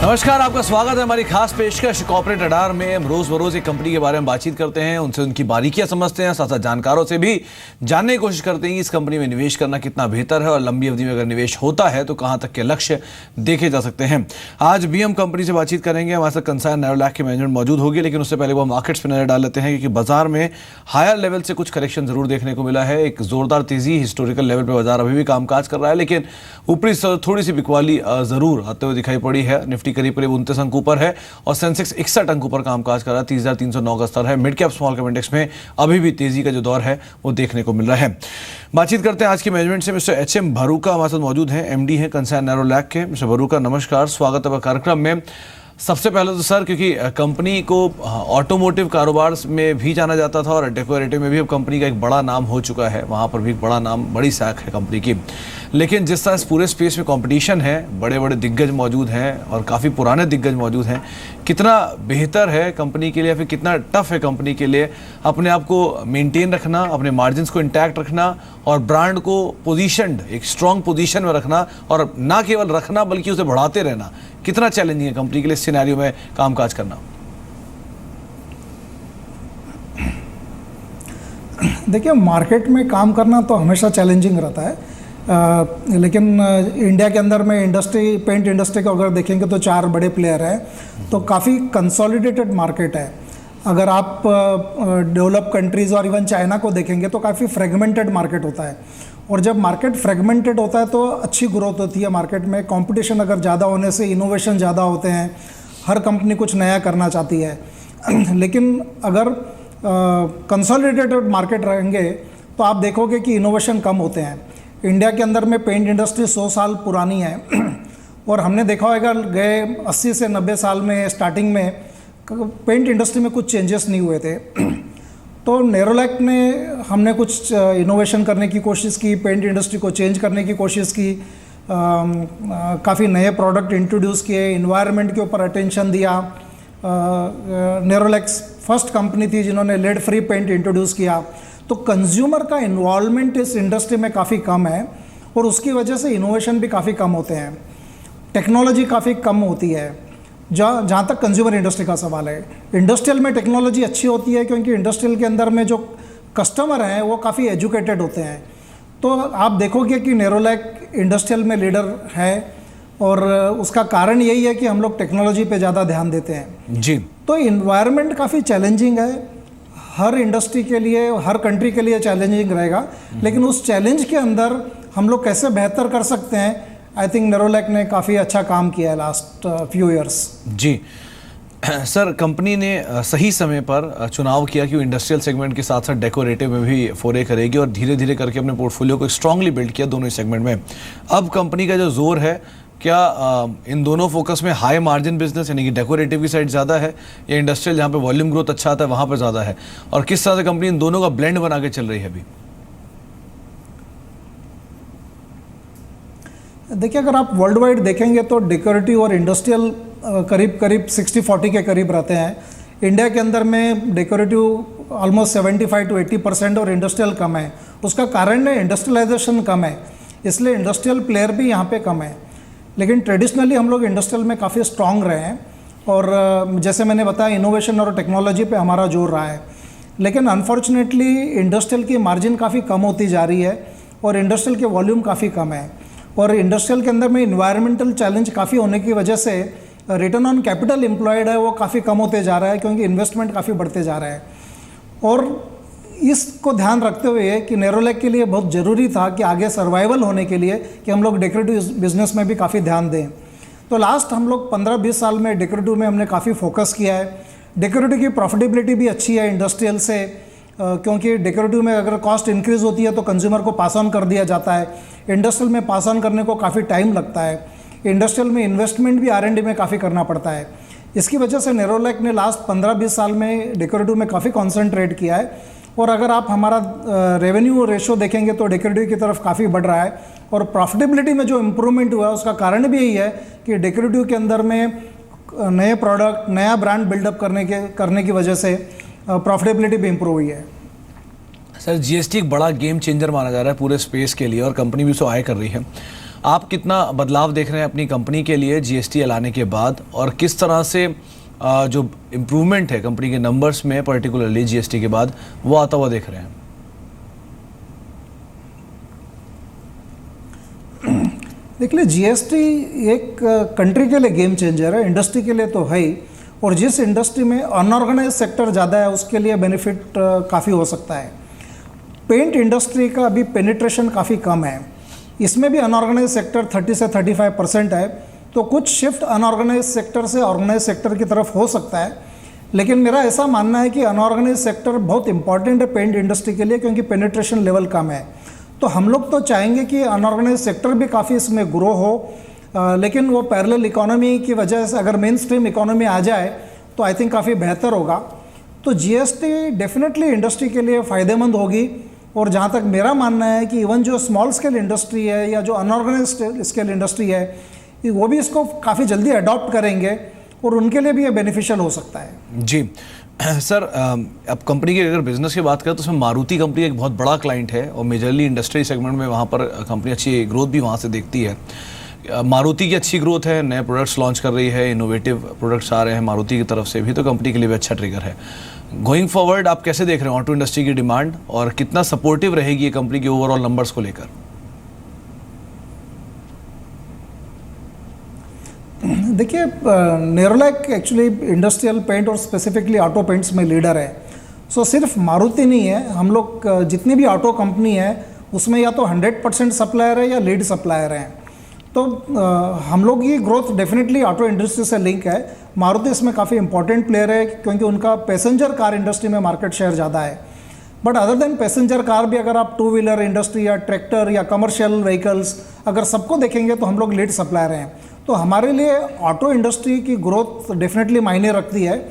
नमस्कार, आपका स्वागत है हमारी खास पेशकश कॉर्पोरेट रडार में। हम रोज बरोज एक कंपनी के बारे में बातचीत करते हैं, उनसे उनकी बारीकियां समझते हैं, साथ साथ जानकारों से भी जानने की कोशिश करते हैं कि इस कंपनी में निवेश करना कितना बेहतर है और लंबी अवधि में अगर निवेश होता है तो कहां तक के लक्ष्य देखे जा सकते हैं। आज भी हम कंपनी से बातचीत करेंगे। हमारे साथ कंसाइन नेरोलैक की मैनेजमेंट मौजूद होगी, लेकिन उससे पहले वो मार्केट्स पर नजर डाल लेते हैं, क्योंकि बाजार में हायर लेवल से कुछ करेक्शन जरूर देखने को मिला है। एक जोरदार तेजी हिस्टोरिकल लेवल पर बाजार अभी भी कामकाज कर रहा है, लेकिन ऊपरी थोड़ी सी बिकवाली जरूर आते हुए दिखाई पड़ी है। निफ्टी करीब 29 अंक ऊपर है और सेंसेक्स 61 अंक ऊपर कामकाज कर रहा है। 30,309 का स्तर है। Mid cap small cap index में अभी भी तेजी का जो दौर है वो देखने को मिल रहा है। बातचीत करते हैं आज की मैनेजमेंट से। Mister HM. भरूका हमारे साथ मौजूद हैं, एमडी हैं कंसाइन नेरोलैक के। मिस्टर भरूका, नमस्कार, स्वागत है कार्यक्रम में। सबसे पहले तो सर, क्योंकि कंपनी को ऑटोमोटिव कारोबार में भी जाना जाता था और डेकोरेटिव में भी अब कंपनी का एक बड़ा नाम हो चुका है, वहाँ पर भी एक बड़ा नाम, बड़ी साख है कंपनी की। लेकिन जिस तरह इस पूरे स्पेस में कंपटीशन है, बड़े बड़े दिग्गज मौजूद हैं और काफ़ी पुराने दिग्गज मौजूद हैं, कितना बेहतर है कंपनी के लिए, फिर कितना टफ है कंपनी के लिए अपने आप को मेंटेन रखना, अपने मार्जिन्स को इंटैक्ट रखना और ब्रांड को पोजीशनड, एक स्ट्रॉन्ग पोजीशन में रखना, और ना केवल रखना बल्कि उसे बढ़ाते रहना, कितना चैलेंजिंग है कंपनी के लिए इस सिनेरियो में कामकाज करना? देखिए, मार्केट में काम करना तो हमेशा चैलेंजिंग रहता है, लेकिन इंडिया के अंदर में इंडस्ट्री, पेंट इंडस्ट्री को अगर देखेंगे तो 4 बड़े प्लेयर हैं, तो काफ़ी कंसोलिडेटेड मार्केट है। अगर आप डेवलप कंट्रीज़ और इवन चाइना को देखेंगे तो काफ़ी फ्रेगमेंटेड मार्केट होता है, और जब मार्केट फ्रेगमेंटेड होता है तो अच्छी ग्रोथ होती है मार्केट में। कंपटीशन अगर ज़्यादा होने से इनोवेशन ज़्यादा होते हैं, हर कंपनी कुछ नया करना चाहती है। लेकिन अगर कंसोलिडेटेड मार्केट रहेंगे तो आप देखोगे कि इनोवेशन कम होते हैं। इंडिया के अंदर में पेंट इंडस्ट्री 100 साल पुरानी है और हमने देखा होगा गए 80 से 90 साल में स्टार्टिंग में पेंट इंडस्ट्री में कुछ चेंजेस नहीं हुए थे। तो नेरोलैक ने, हमने कुछ इनोवेशन करने की कोशिश की, पेंट इंडस्ट्री को चेंज करने की कोशिश की, काफ़ी नए प्रोडक्ट इंट्रोड्यूस किए, इन्वायरमेंट के ऊपर अटेंशन दिया। नेरोलैक्स फर्स्ट कंपनी थी जिन्होंने लेड फ्री पेंट इंट्रोड्यूस किया। तो कंज्यूमर का इन्वॉल्वमेंट इस इंडस्ट्री में काफ़ी कम है और उसकी वजह से इनोवेशन भी काफ़ी कम होते हैं, टेक्नोलॉजी काफ़ी कम होती है। जहाँ तक कंज्यूमर इंडस्ट्री का सवाल है, इंडस्ट्रियल में टेक्नोलॉजी अच्छी होती है क्योंकि इंडस्ट्रियल के अंदर में जो कस्टमर हैं वो काफ़ी एजुकेटेड होते हैं। तो आप देखोगे कि नेरोलैक इंडस्ट्रियल में लीडर है और उसका कारण यही है कि हम लोग टेक्नोलॉजी पे ज़्यादा ध्यान देते हैं जी। तो इन्वायरमेंट काफ़ी चैलेंजिंग है, हर इंडस्ट्री के लिए, हर कंट्री के लिए चैलेंजिंग रहेगा, लेकिन उस चैलेंज के अंदर हम लोग कैसे बेहतर कर सकते हैं, आई थिंक नेरोलैक ने काफ़ी अच्छा काम किया है लास्ट फ्यू ईयर्स जी। सर, कंपनी ने सही समय पर चुनाव किया कि वो इंडस्ट्रियल सेगमेंट के साथ साथ डेकोरेटिव में भी फोरे करेगी और धीरे धीरे करके अपने पोर्टफोलियो को स्ट्रांगली बिल्ड किया दोनों ही सेगमेंट में। अब कंपनी का जो जोर है, क्या इन दोनों फोकस में हाई मार्जिन बिजनेस यानी कि डेकोरेटिव की साइड ज़्यादा है या इंडस्ट्रियल जहाँ पे वॉल्यूम ग्रोथ अच्छा आता है वहाँ पर ज़्यादा है, और किस तरह से कंपनी इन दोनों का ब्लेंड बना के चल रही है अभी? देखिए, अगर आप वर्ल्ड वाइड देखेंगे तो डेकोरेटिव और इंडस्ट्रियल करीब करीब 60-40 के करीब रहते हैं। इंडिया के अंदर में डेकोरेटिव ऑलमोस्ट 75 to 80% और इंडस्ट्रियल कम है। उसका कारण है इंडस्ट्रियलाइजेशन कम है, इसलिए इंडस्ट्रियल प्लेयर भी यहाँ पे कम है। लेकिन ट्रेडिशनली हम लोग इंडस्ट्रियल में काफ़ी स्ट्रॉन्ग रहे हैं और जैसे मैंने बताया इनोवेशन और टेक्नोलॉजी पे हमारा जोर रहा है। लेकिन अनफॉर्चुनेटली इंडस्ट्रियल की मार्जिन काफ़ी कम होती जा रही है और इंडस्ट्रियल के वॉल्यूम काफ़ी कम है, और इंडस्ट्रियल के अंदर में इन्वायरमेंटल चैलेंज काफ़ी होने की वजह से रिटर्न ऑन कैपिटल एम्प्लॉयड है वो काफ़ी कम होते जा रहा है, क्योंकि इन्वेस्टमेंट काफ़ी बढ़ते जा रहा है। और इसको ध्यान रखते हुए कि नेरोलैक के लिए बहुत ज़रूरी था कि आगे सर्वाइवल होने के लिए कि हम लोग डेकोरेटिव बिजनेस में भी काफ़ी ध्यान दें। तो लास्ट हम लोग 15-20 साल में डेकोरेटिव में हमने काफ़ी फोकस किया है। डेकोरेटिव की प्रॉफिटेबिलिटी भी अच्छी है इंडस्ट्रियल से, क्योंकि डेकोरेटिव में अगर कॉस्ट इंक्रीज़ होती है तो कंज्यूमर को पास ऑन कर दिया जाता है। इंडस्ट्रियल में पास ऑन करने को काफ़ी टाइम लगता है। इंडस्ट्रियल में इन्वेस्टमेंट भी R&D में काफ़ी करना पड़ता है। इसकी वजह से नेरोलैक ने लास्ट 15-20 साल में डेकोरेटिव में काफ़ी कॉन्सेंट्रेट किया है, और अगर आप हमारा रेवेन्यू रेशो देखेंगे तो डेकोरेटिव की तरफ काफ़ी बढ़ रहा है, और प्रॉफिटेबिलिटी में जो इम्प्रूवमेंट हुआ है उसका कारण भी यही है कि डेकोरेटिव के अंदर में नए प्रोडक्ट, नया ब्रांड बिल्डअप करने की वजह से प्रॉफिटेबिलिटी भी इम्प्रूव हुई है। सर, GST एक बड़ा गेम चेंजर माना जा रहा है पूरे स्पेस के लिए और कंपनी भी उसको आय कर रही है। आप कितना बदलाव देख रहे हैं अपनी कंपनी के लिए जीएसटी लाने के बाद, और किस तरह से जो इम्प्रूवमेंट है कंपनी के नंबर्स में पर्टिकुलरली जीएसटी के बाद वो आता हुआ देख रहे हैं? देख लीजिए, जीएसटी एक कंट्री के लिए गेम चेंजर है, इंडस्ट्री के लिए तो है ही। और जिस इंडस्ट्री में अनऑर्गेनाइज सेक्टर ज़्यादा है उसके लिए बेनिफिट काफ़ी हो सकता है। पेंट इंडस्ट्री का अभी पेनिट्रेशन काफ़ी कम है, इसमें भी अनऑर्गेनाइज सेक्टर 30 से 35% है, तो कुछ शिफ्ट अनऑर्गेनाइज सेक्टर से ऑर्गेनाइज सेक्टर की तरफ हो सकता है। लेकिन मेरा ऐसा मानना है कि अनऑर्गेनाइज सेक्टर बहुत इंपॉर्टेंट है पेंट इंडस्ट्री के लिए, क्योंकि पेनिट्रेशन लेवल कम है। तो हम लोग तो चाहेंगे कि अनऑर्गेनाइज सेक्टर भी काफ़ी इसमें ग्रो हो, लेकिन वो पैरेलल इकोनॉमी की वजह से अगर मेन स्ट्रीम इकोनॉमी आ जाए तो आई थिंक काफ़ी बेहतर होगा। तो जीएसटी डेफिनेटली इंडस्ट्री के लिए फ़ायदेमंद होगी। और जहाँ तक मेरा मानना है कि इवन जो स्मॉल स्केल इंडस्ट्री है या जो अनऑर्गेनाइज स्केल इंडस्ट्री है, वो भी इसको काफ़ी जल्दी अडॉप्ट करेंगे और उनके लिए भी ये बेनिफिशियल हो सकता है। जी सर, अब कंपनी की अगर बिजनेस की बात करें तो उसमें मारुति कंपनी एक बहुत बड़ा क्लाइंट है और मेजरली इंडस्ट्री सेगमेंट में वहाँ पर कंपनी अच्छी ग्रोथ भी वहाँ से देखती है। मारुति की अच्छी ग्रोथ है, नए प्रोडक्ट्स लॉन्च कर रही है, इनोवेटिव प्रोडक्ट्स आ रहे हैं मारुति की तरफ से भी, तो कंपनी के लिए भी अच्छा ट्रिगर है। गोइंग फॉरवर्ड आप कैसे देख रहे हैं ऑटो इंडस्ट्री की डिमांड, और कितना सपोर्टिव रहेगी ये कंपनी के ओवरऑल नंबर्स को लेकर? देखिए, नेरोलैक एक्चुअली इंडस्ट्रियल पेंट और स्पेसिफिकली ऑटो पेंट्स में लीडर है। सो सिर्फ मारुति नहीं है, हम लोग जितनी भी ऑटो कंपनी है उसमें या तो 100% सप्लायर है या लीड सप्लायर हैं। तो हम लोग की ग्रोथ डेफिनेटली ऑटो इंडस्ट्री से लिंक है। मारुति इसमें काफ़ी इंपॉर्टेंट प्लेयर है क्योंकि उनका पैसेंजर कार इंडस्ट्री में मार्केट शेयर ज़्यादा है। But other than passenger car भी अगर आप टू व्हीलर इंडस्ट्री या ट्रैक्टर या कमर्शियल व्हीकल्स अगर सबको देखेंगे तो हम लोग लीड सप्लायर हैं। तो हमारे लिए ऑटो इंडस्ट्री की ग्रोथ डेफिनेटली मायने रखती है।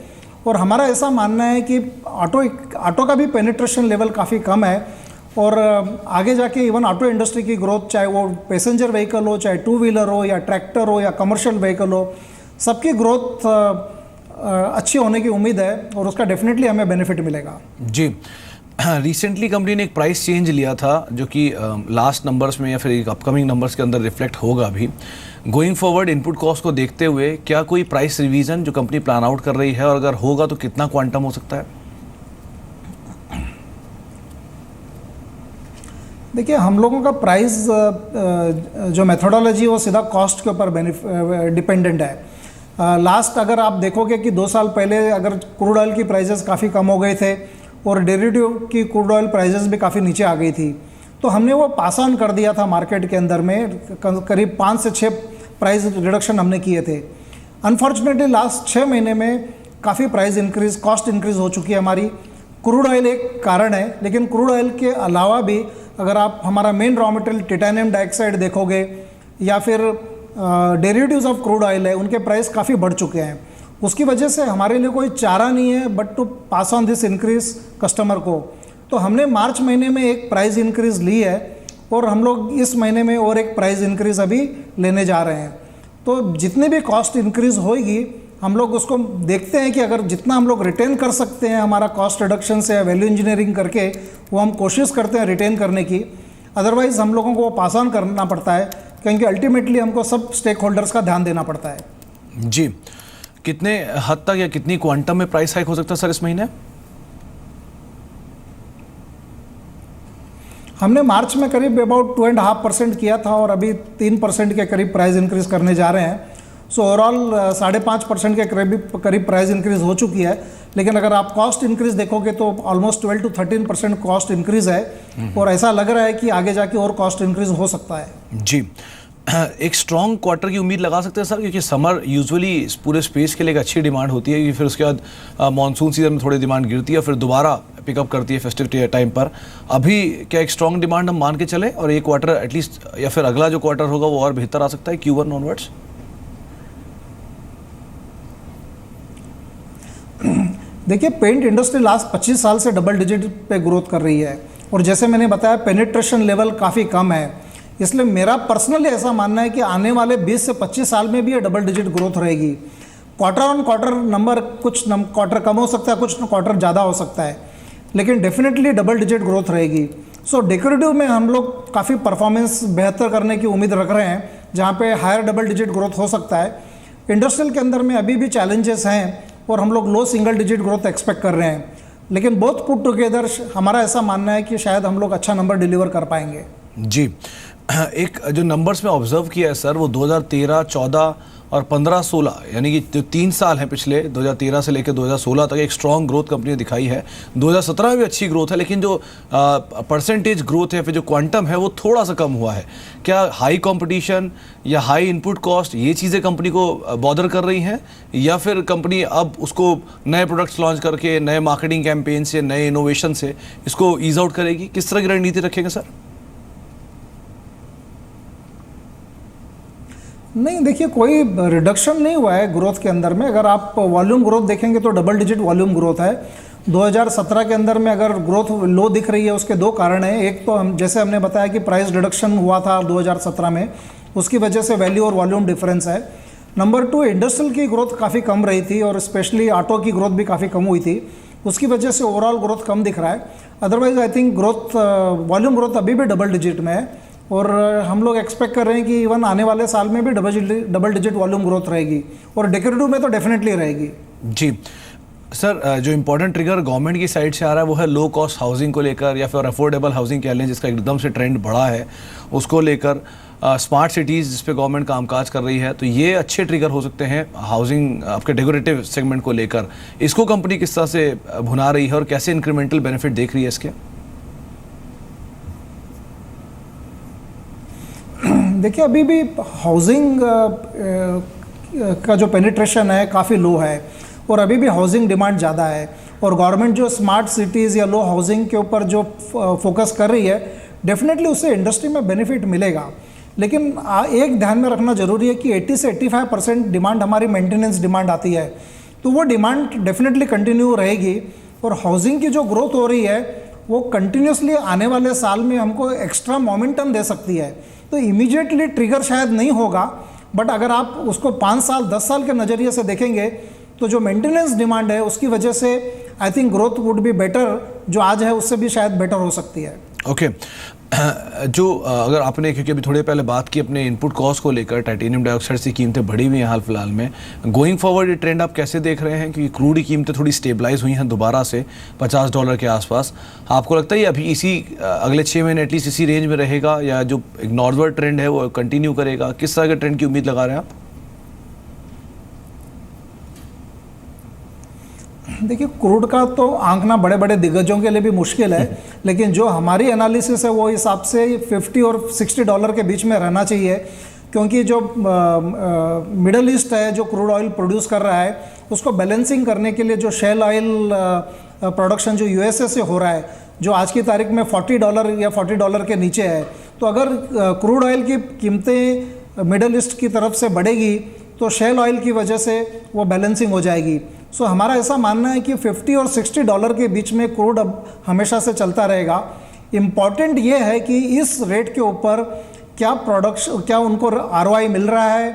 और हमारा ऐसा मानना है कि ऑटो का भी पेनिट्रेशन लेवल काफ़ी कम है, और आगे जाके इवन ऑटो इंडस्ट्री की ग्रोथ, चाहे वो पैसेंजर व्हीकल हो, चाहे टू व्हीलर हो या ट्रैक्टर हो या कमर्शियल व्हीकल हो, सबकी ग्रोथ अच्छी होने की उम्मीद है और उसका डेफिनेटली हमें बेनिफिट मिलेगा। जी, रिसेंटली कंपनी ने एक प्राइस चेंज लिया था जो कि लास्ट नंबर्स में या फिर अपकमिंग नंबर्स के अंदर रिफ्लेक्ट होगा भी। गोइंग फॉरवर्ड इनपुट कॉस्ट को देखते हुए क्या कोई प्राइस रिवीजन जो कंपनी प्लान आउट कर रही है, और अगर होगा तो कितना क्वांटम हो सकता है? देखिए, हम लोगों का प्राइस जो मेथोडोलॉजी वो सीधा कॉस्ट के ऊपर डिपेंडेंट है। लास्ट अगर आप देखोगे कि 2 साल पहले अगर क्रूड ऑयल की प्राइसेस काफ़ी कम हो गए थे और डेरिवेटिव की क्रूड ऑयल प्राइसेस भी काफ़ी नीचे आ गई थी, तो हमने वो पास ऑन कर दिया था मार्केट के अंदर में। करीब 5 से 6 प्राइस रिडक्शन हमने किए थे। अनफॉर्चुनेटली लास्ट 6 महीने में काफ़ी प्राइस इंक्रीज, कॉस्ट इंक्रीज हो चुकी है हमारी। क्रूड ऑयल एक कारण है, लेकिन क्रूड ऑयल के अलावा भी अगर आप हमारा main raw material titanium dioxide देखोगे या फिर डेरिवेटिव्स ऑफ क्रूड ऑयल है, उनके प्राइस काफ़ी बढ़ चुके हैं। उसकी वजह से हमारे लिए कोई चारा नहीं है but to pass on this increase customer को। तो हमने मार्च महीने में एक प्राइस इंक्रीज़ ली है और हम लोग इस महीने में और एक प्राइस इंक्रीज़ अभी लेने जा रहे हैं। तो जितनी भी कॉस्ट इंक्रीज़ होगी हम लोग उसको देखते हैं कि अगर जितना हम लोग रिटेन कर सकते हैं हमारा कॉस्ट रिडक्शन से या वैल्यू इंजीनियरिंग करके, वो हम कोशिश करते हैं रिटेन करने की। अदरवाइज़ हम लोगों को वो पास ऑन करना पड़ता है क्योंकि अल्टीमेटली हमको सब स्टेक होल्डर्स का ध्यान देना पड़ता है। जी, कितने हद तक या कितनी क्वांटम में प्राइस हाइक हो सकता है सर इस महीने? हमने मार्च में करीब अबाउट 2.5% किया था और अभी 3% के करीब प्राइस इंक्रीज करने जा रहे हैं। सो ओवरऑल 5.5% के करीब प्राइस इंक्रीज हो चुकी है। लेकिन अगर आप कॉस्ट इंक्रीज देखोगे तो ऑलमोस्ट 12 to 13% कॉस्ट इंक्रीज है और ऐसा लग रहा है कि आगे जाके और कॉस्ट इंक्रीज हो सकता है। जी, एक स्ट्रॉन्ग क्वार्टर की उम्मीद लगा सकते हैं सर, क्योंकि समर यूजुअली पूरे स्पेस के लिए एक अच्छी डिमांड होती है, फिर उसके बाद मानसून सीजन में थोड़ी डिमांड गिरती है, फिर दोबारा पिकअप करती है फेस्टिव टाइम पर। अभी क्या एक स्ट्रॉन्ग डिमांड हम मान के चले और एक क्वार्टर एटलीस्ट या फिर अगला जो क्वार्टर होगा वो और बेहतर आ सकता है Q1 ऑनवर्ड्स? देखिए, पेंट इंडस्ट्री लास्ट 25 साल से डबल डिजिट पे ग्रोथ कर रही है और जैसे मैंने बताया पेनिट्रेशन लेवल काफ़ी कम है। इसलिए मेरा पर्सनली ऐसा मानना है कि आने वाले 20 से 25 साल में भी ये डबल डिजिट ग्रोथ रहेगी। क्वार्टर ऑन क्वार्टर नंबर कुछ क्वार्टर कम हो सकता है, कुछ क्वार्टर ज़्यादा हो सकता है, लेकिन डेफिनेटली डबल डिजिट ग्रोथ रहेगी। सो डेकोरेटिव में हम लोग काफ़ी परफॉर्मेंस बेहतर करने की उम्मीद रख रहे हैं, जहाँ पे हायर डबल डिजिट ग्रोथ हो सकता है। इंडस्ट्रियल के अंदर में अभी भी चैलेंजेस हैं और हम लोग लो सिंगल डिजिट ग्रोथ एक्सपेक्ट कर रहे हैं, लेकिन बोथ पुट टुगेदर हमारा ऐसा मानना है कि शायद हम लोग अच्छा नंबर डिलीवर कर पाएंगे। जी, एक जो नंबर्स में ऑब्जर्व किया है सर, वो 2013, 14 और 15-16 यानी कि जो 3 साल हैं पिछले 2013 से लेकर 2016 तक एक स्ट्रॉन्ग ग्रोथ कंपनी ने दिखाई है। 2017 में भी अच्छी ग्रोथ है, लेकिन जो परसेंटेज ग्रोथ है, फिर जो क्वांटम है वो थोड़ा सा कम हुआ है। क्या हाई कंपटीशन या हाई इनपुट कॉस्ट ये चीज़ें कंपनी को बॉदर कर रही हैं, या फिर कंपनी अब उसको नए प्रोडक्ट्स लॉन्च करके, नए मार्केटिंग कैंपेन से, नए इनोवेशन से इसको ईज आउट करेगी? किस तरह की रणनीति रखेंगे सर? नहीं, देखिए कोई रिडक्शन नहीं हुआ है ग्रोथ के अंदर में। अगर आप वॉल्यूम ग्रोथ देखेंगे तो डबल डिजिट वॉल्यूम ग्रोथ है। 2017 के अंदर में अगर ग्रोथ लो दिख रही है, उसके दो कारण हैं। एक तो हम जैसे हमने बताया कि प्राइस रिडक्शन हुआ था 2017 में, उसकी वजह से वैल्यू और वॉल्यूम डिफरेंस है। नंबर 2, इंडस्ट्रियल की ग्रोथ काफ़ी कम रही थी और स्पेशली ऑटो की ग्रोथ भी काफ़ी कम हुई थी, उसकी वजह से ओवरऑल ग्रोथ कम दिख रहा है। Otherwise I think growth volume growth अभी भी डबल डिजिट में है और हम लोग एक्सपेक्ट कर रहे हैं कि इवन आने वाले साल में भी डबल डिजिट वॉल्यूम ग्रोथ रहेगी और डेकोरेटिव में तो डेफिनेटली रहेगी। जी सर, जो इम्पोर्टेंट ट्रिगर गवर्नमेंट की साइड से आ रहा है वो है लो कॉस्ट हाउसिंग को लेकर, या फिर अफोर्डेबल हाउसिंग कह लें, जिसका एकदम से ट्रेंड बढ़ा है उसको लेकर। स्मार्ट सिटीज़ जिस पे गवर्नमेंट कामकाज कर रही है, तो ये अच्छे ट्रिगर हो सकते हैं हाउसिंग आपके डेकोरेटिव सेगमेंट को लेकर। इसको कंपनी किस तरह से भुना रही है और कैसे इंक्रीमेंटल बेनिफिट देख रही है इसके? देखिए अभी भी हाउसिंग का जो पेनिट्रेशन है काफ़ी लो है और अभी भी हाउसिंग डिमांड ज़्यादा है, और गवर्नमेंट जो स्मार्ट सिटीज़ या लो हाउसिंग के ऊपर जो फोकस कर रही है, डेफिनेटली उससे इंडस्ट्री में बेनिफिट मिलेगा। लेकिन एक ध्यान में रखना जरूरी है कि 80 से 85% डिमांड हमारी मेंटेनेंस डिमांड आती है, तो वो डिमांड डेफिनेटली कंटिन्यू रहेगी और हाउसिंग की जो ग्रोथ हो रही है वो कंटिन्यूसली आने वाले साल में हमको एक्स्ट्रा मोमेंटम दे सकती है। तो इमीडिएटली ट्रिगर शायद नहीं होगा, बट अगर आप उसको 5 साल 10 साल के नज़रिए से देखेंगे तो जो मेंटेनेंस डिमांड है उसकी वजह से I think growth would be better, जो आज है उससे भी शायद बेटर हो सकती है। ओके, जो अगर आपने, क्योंकि अभी थोड़ी पहले बात की अपने इनपुट कॉस्ट को लेकर, टाइटेनियम डाइऑक्साइड की कीमतें बढ़ी हुई हैं हाल फिलहाल में, गोइंग फॉरवर्ड ये ट्रेंड आप कैसे देख रहे हैं? क्योंकि क्रूड की कीमतें थोड़ी स्टेबलाइज हुई हैं दोबारा से $50 के आसपास। आपको लगता है ये अभी इसी अगले 6 महीने एटलीस्ट इसी रेंज में रहेगा, या जो एक नॉर्दवर्ड ट्रेंड है वो कंटिन्यू करेगा? किस तरह के ट्रेंड की उम्मीद लगा रहे हैं आप? देखिए क्रूड का तो आंकना बड़े बड़े दिग्गजों के लिए भी मुश्किल है, लेकिन जो हमारी एनालिसिस है वो हिसाब से $50 और $60 के बीच में रहना चाहिए, क्योंकि जो मिडल ईस्ट है जो क्रूड ऑयल प्रोड्यूस कर रहा है उसको बैलेंसिंग करने के लिए जो शेल ऑयल प्रोडक्शन जो यूएसए से हो रहा है, जो आज की तारीख में $40 या $40 के नीचे है, तो अगर क्रूड ऑयल की कीमतें मिडल ईस्ट की तरफ से बढ़ेगी तो शेल ऑयल की वजह से वो बैलेंसिंग हो जाएगी। सो हमारा ऐसा मानना है कि $50 और $60 के बीच में क्रूड अब हमेशा से चलता रहेगा। इम्पॉर्टेंट ये है कि इस रेट के ऊपर क्या उनको ROI मिल रहा है,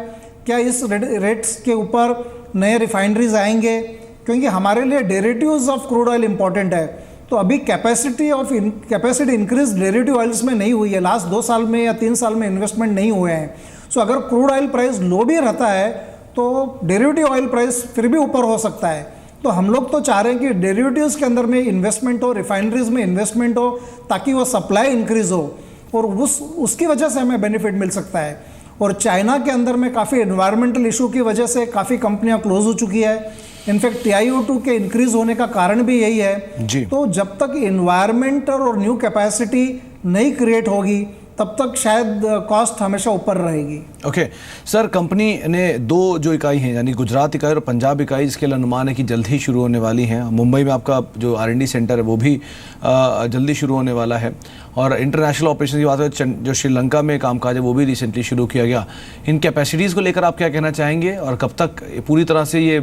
क्या इस रेट्स के ऊपर नए रिफाइनरीज आएंगे, क्योंकि हमारे लिए derivatives of crude oil important है। तो अभी कैपेसिटी इंक्रीज डेरिवेटिव ऑयल्स में नहीं हुई है, लास्ट 2 साल में या 3 साल में इन्वेस्टमेंट नहीं हुए हैं। सो अगर क्रूड ऑयल प्राइस लो भी रहता है तो डेरिवेटिव ऑयल प्राइस फिर भी ऊपर हो सकता है। तो हम लोग तो चाह रहे हैं कि डेरिवेटिव्स के अंदर में इन्वेस्टमेंट हो, रिफाइनरीज में इन्वेस्टमेंट हो, ताकि वो सप्लाई इंक्रीज हो और उसकी वजह से हमें बेनिफिट मिल सकता है। और चाइना के अंदर में काफ़ी एनवायरमेंटल इशू की वजह से काफ़ी कंपनियां क्लोज हो चुकी है। इनफैक्ट TiO2 के इंक्रीज होने का कारण भी यही है जी। तो जब तक एनवायरमेंटल और न्यू कैपेसिटी नहीं क्रिएट होगी तब तक शायद कॉस्ट हमेशा ऊपर रहेगी। ओके सर, कंपनी ने 2 जो इकाई हैं, यानी गुजरात इकाई और पंजाब इकाई, जिसके लिए अनुमान है कि जल्द ही शुरू होने वाली हैं। मुंबई में आपका जो R&D सेंटर है वो भी जल्दी शुरू होने वाला है, और इंटरनेशनल ऑपरेशन की बात है जो श्रीलंका में कामकाज है वो भी रिसेंटली शुरू किया गया। इन कैपेसिटीज़ को लेकर आप क्या कहना चाहेंगे और कब तक पूरी तरह से ये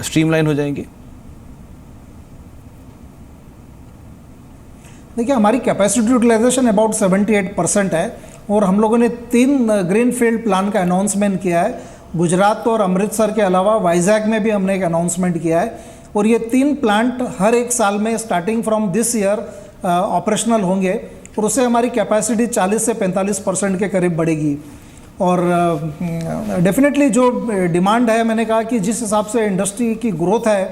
स्ट्रीमलाइन हो जाएंगी? देखिए हमारी कैपेसिटी यूटिलाइजेशन अबाउट 78% है और हम लोगों ने 3 ग्रीनफील्ड प्लान का अनाउंसमेंट किया है। गुजरात और अमृतसर के अलावा वाइजैक में भी हमने एक अनाउंसमेंट किया है, और ये 3 प्लांट हर एक साल में starting from this year operational होंगे और उससे हमारी कैपेसिटी 40 से 45% के करीब बढ़ेगी। और डेफिनेटली जो डिमांड है, मैंने कहा कि जिस हिसाब से इंडस्ट्री की ग्रोथ है,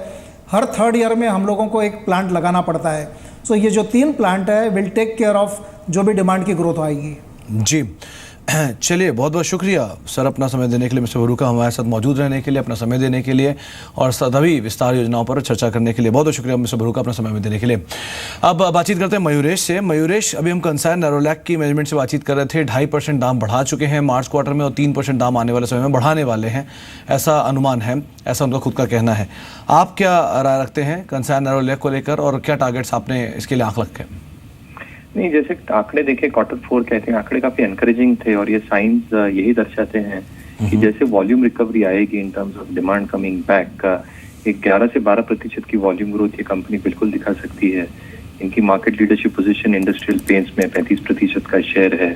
हर थर्ड ईयर में हम लोगों को एक प्लांट लगाना पड़ता है। सो ये जो 3 प्लांट है विल टेक केयर ऑफ जो भी डिमांड की ग्रोथ आएगी। जी, चलिए, बहुत बहुत शुक्रिया सर अपना समय देने के लिए, मिस्टर बरूका, हमारे साथ मौजूद रहने के लिए, अपना समय देने के लिए और सभी विस्तार योजनाओं पर चर्चा करने के लिए बहुत बहुत शुक्रिया मिस्टर बरूका अपना समय देने के लिए। अब बातचीत करते हैं मयूरेश से। मयूरेश, अभी हम कंसर्न नेरोलैक की मैनेजमेंट से बातचीत कर रहे थे। 2.5% दाम बढ़ा चुके हैं मार्च क्वार्टर में और 3% दाम आने वाले समय में बढ़ाने वाले हैं, ऐसा अनुमान है, ऐसा उनका खुद का कहना है। आप क्या राय रखते हैं कंसर्न नेरोलैक को लेकर और क्या टारगेट्स आपने इसके लिए आंख रखे? नहीं, जैसे आंकड़े देखे Q4 कहते हैं, आंकड़े काफी एनकरेजिंग थे और ये साइंस यही दर्शाते हैं कि जैसे वॉल्यूम रिकवरी आएगी in terms of demand coming back, एक 11 से 12% की वॉल्यूम ग्रोथ ये कंपनी बिल्कुल दिखा सकती है। इनकी market leadership position industrial paints में 35% का शेयर है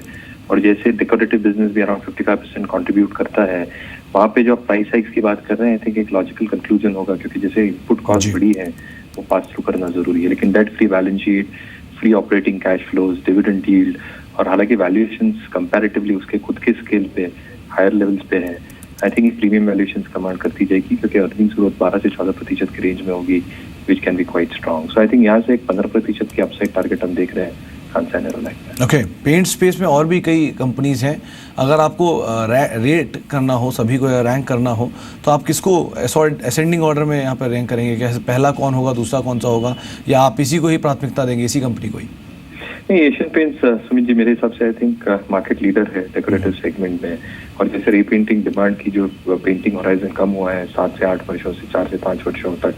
और जैसे डेकोरेटिव बिजनेस भी अराउंड 55% कंट्रीब्यूट करता है। वहाँ पे जो आप प्राइस हाइक्स की बात कर रहे हैं, आई थिंक एक लॉजिकल कंक्लूजन होगा, क्योंकि जैसे इनपुट कॉस्ट बढ़ी है वो पास थ्रू करना जरूरी है। लेकिन date free balance sheet, free operating cash flows, dividend yield और हालांकि वैल्यूएशंस कंपैरेटिवली उसके खुद के स्केल पे हायर लेवल्स पे है, I think premium valuations command करती जाएगी, क्योंकि अर्निंग्स ग्रोथ 12 से 14% की रेंज में होगी, which can be quite strong. So I think यहाँ से एक 15% की अपसाइड टारगेट हम देख रहे हैं कंसर्न नेरोलैक में। ओके, पेंट स्पेस में और भी कई कंपनीज हैं। अगर आपको रेट करना हो, सभी को रैंक करना हो, तो आप किसको असेंडिंग ऑर्डर में यहाँ पर रैंक करेंगे? कैसे, पहला कौन होगा, दूसरा कौन सा होगा, या आप इसी को ही प्राथमिकता देंगे, इसी कंपनी को ही? नहीं, एशियन पेंट्स सुमित जी मेरे हिसाब से आई थिंक मार्केट लीडर है डेकोरेटिव सेगमेंट में। और जैसे रीपेंटिंग डिमांड की जो पेंटिंग होराइजन कम हुआ है 7 से 8 वर्षों से 4 से 5 वर्षों तक,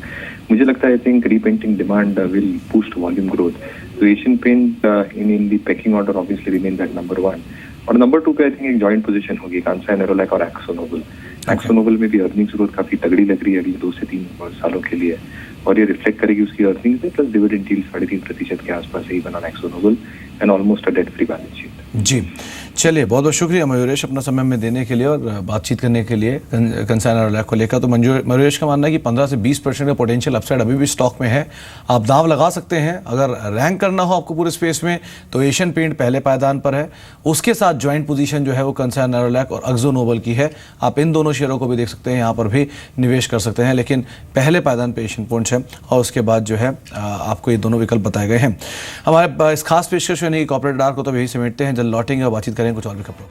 मुझे लगता है I think repainting demand will boost volume growth. तो Asian paint in the pecking order obviously remain that number 1 और नंबर 2 पे आई थिंक एक जॉइंट पोजीशन होगी कंसर्न नेरोलैक और एक्सोनोबल। एक्सोनोबल में भी अर्निंग्स ग्रोथ काफी तगड़ी लग रही है अगले 2 से 3 सालों के लिए और ये रिफ्लेक्ट करेगी उसकी अर्निंग्स में, प्लस डिविडेंड यील्ड 3.5% के आसपास ही बना AkzoNobel and almost a debt free balance sheet. जी, चलिए, बहुत बहुत शुक्रिया मयूरेश अपना समय में देने के लिए और बातचीत करने के लिए कंसर्न नेरोलैक को लेकर। तो मयूरेश का मानना है कि 15 से 20% का पोटेंशियल अपसाइड अभी भी स्टॉक में है। आप दाव लगा सकते हैं। अगर रैंक करना हो आपको पूरे स्पेस में तो एशियन पेंट पहले पायदान पर है, उसके साथ ज्वाइंट पोजीशन जो है वो कंसर्न नेरोलैक और अक्जो नोबल की है। आप इन दोनों शेयरों को भी देख सकते हैं, यहाँ पर भी निवेश कर सकते हैं, लेकिन पहले पायदान पे एशियन पेंट्स है और उसके बाद जो है आपको ये दोनों विकल्प बताए गए हैं। हमारे इस खास पेशकश यानी कॉर्पोरेट डार को तो यही समेटते हैं। जल्द लौटेंगे और बातचीत करेंगे कुछ और भी खबरों।